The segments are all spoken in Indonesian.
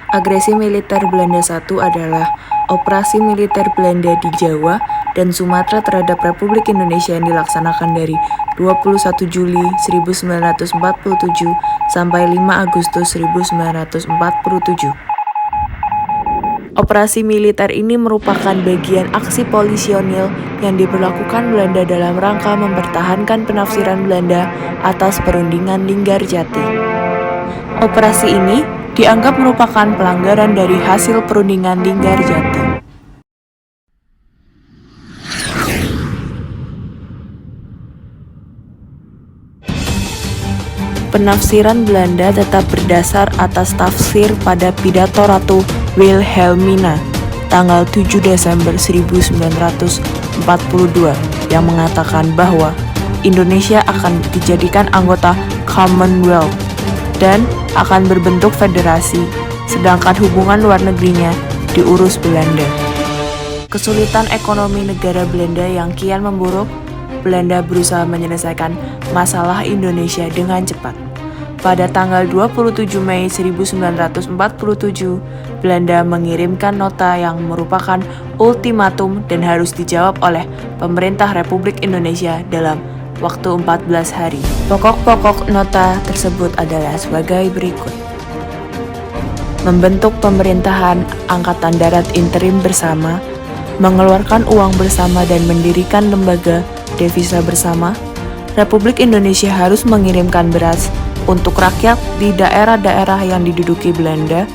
Agresi militer Belanda I adalah operasi militer Belanda di Jawa dan Sumatera terhadap Republik Indonesia yang dilaksanakan dari 21 Juli 1947 sampai 5 Agustus 1947. Operasi militer ini merupakan bagian aksi polisionil yang diberlakukan Belanda dalam rangka mempertahankan penafsiran Belanda atas perundingan Linggarjati. Operasi ini dianggap merupakan pelanggaran dari hasil perundingan Linggarjati. Penafsiran Belanda tetap berdasar atas tafsir pada pidato Ratu Wilhelmina tanggal 7 Desember 1942 yang mengatakan bahwa Indonesia akan dijadikan anggota Commonwealth dan akan berbentuk federasi, sedangkan hubungan luar negerinya diurus Belanda. Kesulitan ekonomi negara Belanda yang kian memburuk, Belanda berusaha menyelesaikan masalah Indonesia dengan cepat. Pada tanggal 27 Mei 1947, Belanda mengirimkan nota yang merupakan ultimatum dan harus dijawab oleh pemerintah Republik Indonesia dalam waktu 14 hari. Pokok-pokok nota tersebut adalah sebagai berikut. Membentuk pemerintahan Angkatan Darat interim bersama, mengeluarkan uang bersama dan mendirikan lembaga devisa bersama. Republik Indonesia harus mengirimkan beras untuk rakyat di daerah-daerah yang diduduki Belanda,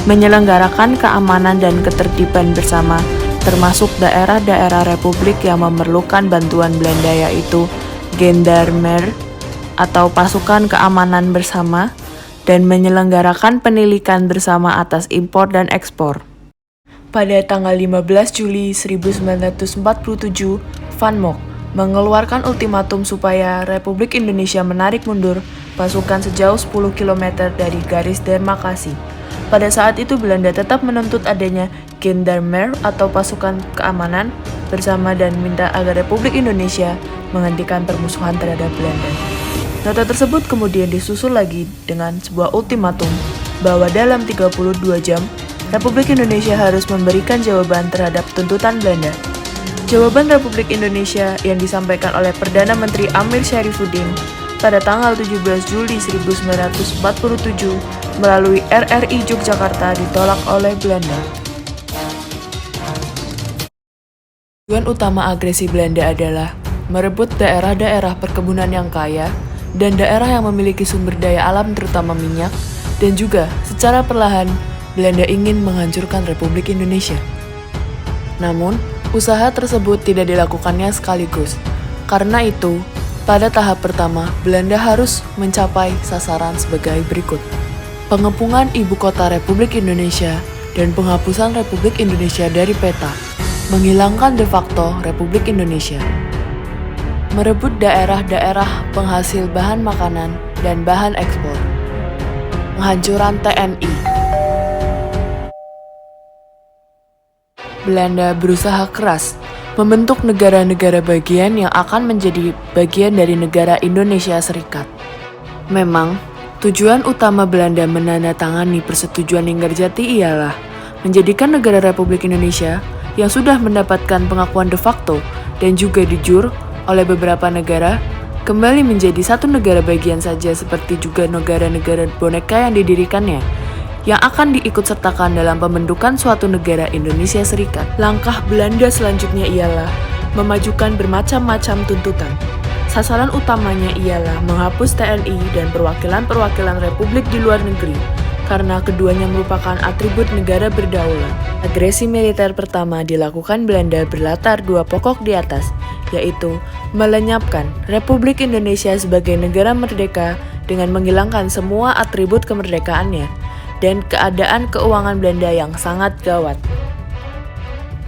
menyelenggarakan keamanan dan ketertiban bersama, termasuk daerah-daerah Republik yang memerlukan bantuan Belanda yaitu Gendarmer atau pasukan keamanan bersama, dan menyelenggarakan penilikan bersama atas impor dan ekspor. Pada tanggal 15 Juli 1947, Van Mock mengeluarkan ultimatum supaya Republik Indonesia menarik mundur pasukan sejauh 10 km dari garis demarkasi. Pada saat itu Belanda tetap menuntut adanya Gendarmer atau pasukan keamanan bersama dan minta agar Republik Indonesia menghentikan permusuhan terhadap Belanda. Nota tersebut kemudian disusul lagi dengan sebuah ultimatum bahwa dalam 32 jam Republik Indonesia harus memberikan jawaban terhadap tuntutan Belanda. Jawaban Republik Indonesia yang disampaikan oleh Perdana Menteri Amir Syarifuddin pada tanggal 17 Juli 1947 melalui RRI Yogyakarta ditolak oleh Belanda. Tujuan utama agresi Belanda adalah merebut daerah-daerah perkebunan yang kaya dan daerah yang memiliki sumber daya alam terutama minyak, dan juga secara perlahan Belanda ingin menghancurkan Republik Indonesia. Namun, usaha tersebut tidak dilakukannya sekaligus. Karena itu, pada tahap pertama, Belanda harus mencapai sasaran sebagai berikut. Pengepungan ibu kota Republik Indonesia dan penghapusan Republik Indonesia dari peta, menghilangkan de facto Republik Indonesia. Merebut daerah-daerah penghasil bahan makanan dan bahan ekspor. Penghancuran TNI. Belanda berusaha keras membentuk negara-negara bagian yang akan menjadi bagian dari negara Indonesia Serikat. Memang, tujuan utama Belanda menandatangani persetujuan Linggarjati ialah menjadikan negara Republik Indonesia yang sudah mendapatkan pengakuan de facto dan juga de jure oleh beberapa negara kembali menjadi satu negara bagian saja, seperti juga negara-negara boneka yang didirikannya, yang akan diikutsertakan dalam pembentukan suatu negara Indonesia Serikat. Langkah Belanda selanjutnya ialah memajukan bermacam-macam tuntutan. Sasaran utamanya ialah menghapus TNI dan perwakilan-perwakilan Republik di luar negeri, karena keduanya merupakan atribut negara berdaulat. Agresi militer pertama dilakukan Belanda berlatar dua pokok di atas, yaitu melenyapkan Republik Indonesia sebagai negara merdeka dengan menghilangkan semua atribut kemerdekaannya, dan keadaan keuangan Belanda yang sangat gawat.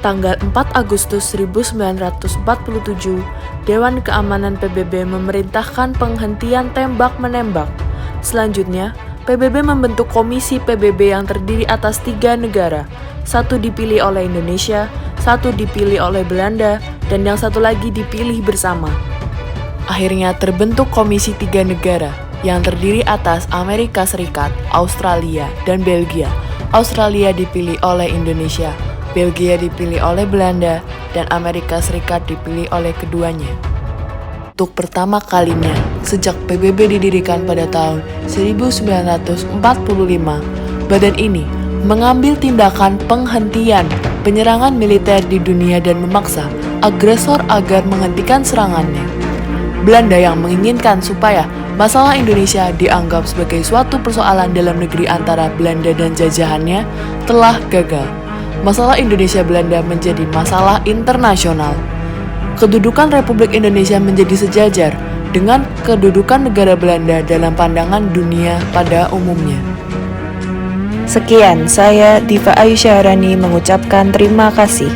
Tanggal 4 Agustus 1947, Dewan Keamanan PBB memerintahkan penghentian tembak-menembak. Selanjutnya, PBB membentuk komisi PBB yang terdiri atas 3 negara, satu dipilih oleh Indonesia, satu dipilih oleh Belanda, dan yang satu lagi dipilih bersama. Akhirnya terbentuk komisi 3 negara, yang terdiri atas Amerika Serikat, Australia, dan Belgia Australia dipilih oleh Indonesia, Belgia dipilih oleh Belanda, dan Amerika Serikat dipilih oleh keduanya. Untuk pertama kalinya, sejak PBB didirikan pada tahun 1945, badan ini mengambil tindakan penghentian penyerangan militer di dunia dan memaksa agresor agar menghentikan serangannya. Belanda yang menginginkan supaya masalah Indonesia dianggap sebagai suatu persoalan dalam negeri antara Belanda dan jajahannya telah gagal. Masalah Indonesia-Belanda menjadi masalah internasional. Kedudukan Republik Indonesia menjadi sejajar dengan kedudukan negara Belanda dalam pandangan dunia pada umumnya. Sekian, saya Diva Ayusyahrani mengucapkan terima kasih.